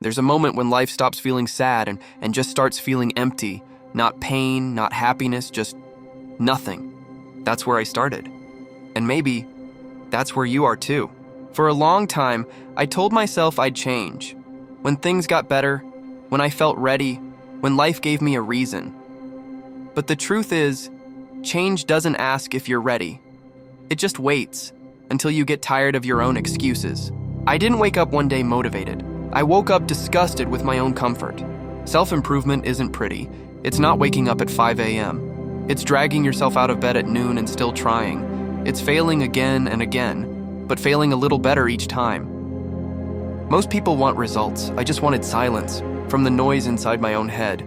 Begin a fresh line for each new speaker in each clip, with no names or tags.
There's a moment when life stops feeling sad and just starts feeling empty. Not pain, not happiness, just nothing. That's where I started. And maybe that's where you are too. For a long time, I told myself I'd change. When things got better, when I felt ready, when life gave me a reason. But the truth is, change doesn't ask if you're ready. It just waits until you get tired of your own excuses. I didn't wake up one day motivated. I woke up disgusted with my own comfort. Self-improvement isn't pretty. It's not waking up at 5 a.m. It's dragging yourself out of bed at noon and still trying. It's failing again and again, but failing a little better each time. Most people want results. I just wanted silence from the noise inside my own head.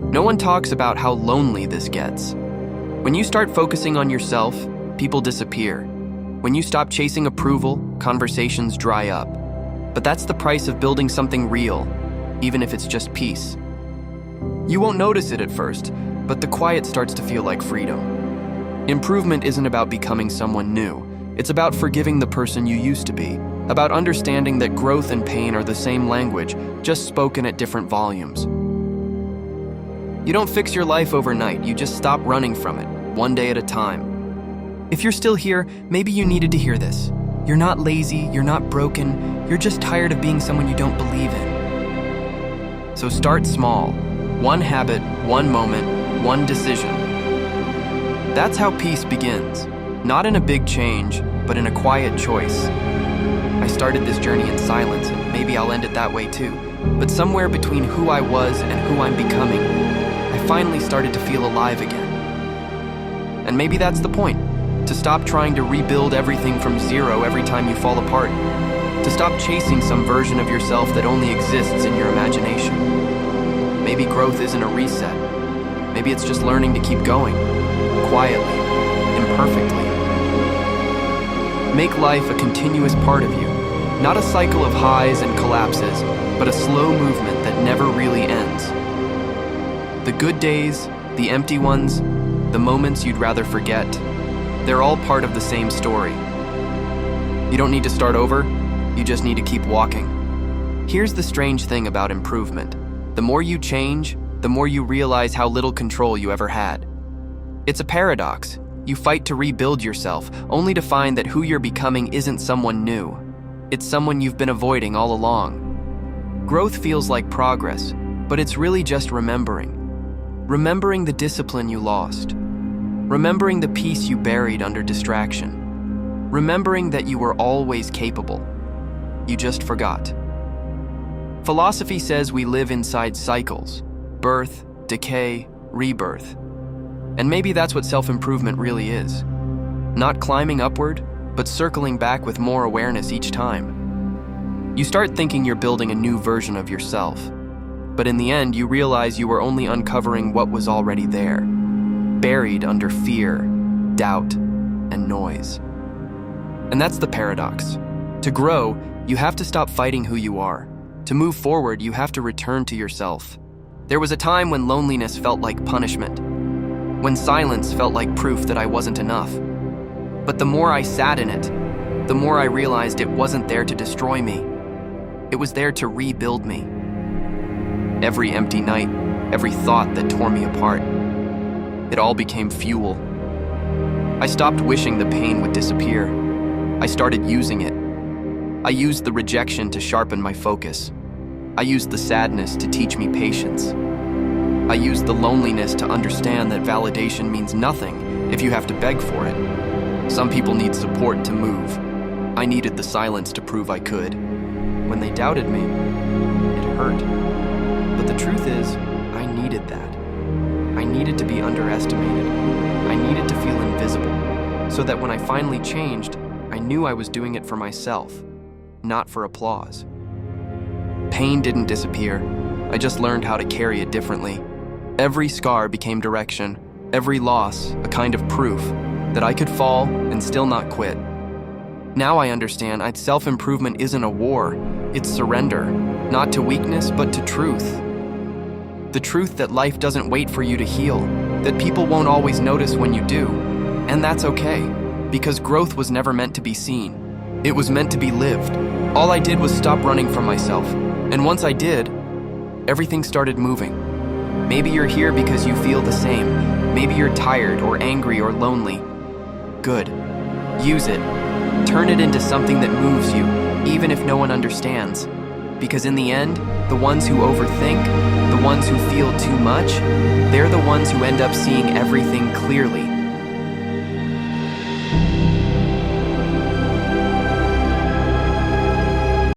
No one talks about how lonely this gets. When you start focusing on yourself, people disappear. When you stop chasing approval, conversations dry up. But that's the price of building something real, even if it's just peace. You won't notice it at first, but the quiet starts to feel like freedom. Improvement isn't about becoming someone new. It's about forgiving the person you used to be, about understanding that growth and pain are the same language, just spoken at different volumes. You don't fix your life overnight, you just stop running from it, one day at a time. If you're still here, maybe you needed to hear this. You're not lazy, you're not broken, you're just tired of being someone you don't believe in. So start small. One habit, one moment, one decision. That's how peace begins. Not in a big change, but in a quiet choice. I started this journey in silence, and maybe I'll end it that way too. But somewhere between who I was and who I'm becoming, I finally started to feel alive again. And maybe that's the point. To stop trying to rebuild everything from zero every time you fall apart. To stop chasing some version of yourself that only exists in your imagination. Maybe growth isn't a reset. Maybe it's just learning to keep going. Quietly. Imperfectly. Make life a continuous part of you. Not a cycle of highs and collapses, but a slow movement that never really ends. The good days, the empty ones, the moments you'd rather forget, they're all part of the same story. You don't need to start over, you just need to keep walking. Here's the strange thing about improvement. The more you change, the more you realize how little control you ever had. It's a paradox. You fight to rebuild yourself, only to find that who you're becoming isn't someone new. It's someone you've been avoiding all along. Growth feels like progress, but it's really just remembering. Remembering the discipline you lost. Remembering the peace you buried under distraction. Remembering that you were always capable. You just forgot. Philosophy says we live inside cycles. Birth, decay, rebirth. And maybe that's what self-improvement really is. Not climbing upward, but circling back with more awareness each time. You start thinking you're building a new version of yourself. But in the end, you realize you were only uncovering what was already there. Buried under fear, doubt, and noise. And that's the paradox. To grow, you have to stop fighting who you are. To move forward, you have to return to yourself. There was a time when loneliness felt like punishment. When silence felt like proof that I wasn't enough. But the more I sat in it, the more I realized it wasn't there to destroy me. It was there to rebuild me. Every empty night, every thought that tore me apart, it all became fuel. I stopped wishing the pain would disappear. I started using it. I used the rejection to sharpen my focus. I used the sadness to teach me patience. I used the loneliness to understand that validation means nothing if you have to beg for it. Some people need support to move. I needed the silence to prove I could. When they doubted me, it hurt. But the truth is, I needed that. I needed to be underestimated. I needed to feel invisible, so that when I finally changed, I knew I was doing it for myself, not for applause. Pain didn't disappear. I just learned how to carry it differently. Every scar became direction, every loss a kind of proof that I could fall and still not quit. Now I understand self-improvement isn't a war, it's surrender, not to weakness but to truth. The truth that life doesn't wait for you to heal, that people won't always notice when you do, and that's okay, because growth was never meant to be seen. It was meant to be lived. All I did was stop running from myself, And once I did, everything started moving. Maybe you're here because you feel the same. Maybe you're tired or angry or lonely. Good. Use it. Turn it into something that moves you, even if no one understands. Because in the end, the ones who overthink, the ones who feel too much, they're the ones who end up seeing everything clearly.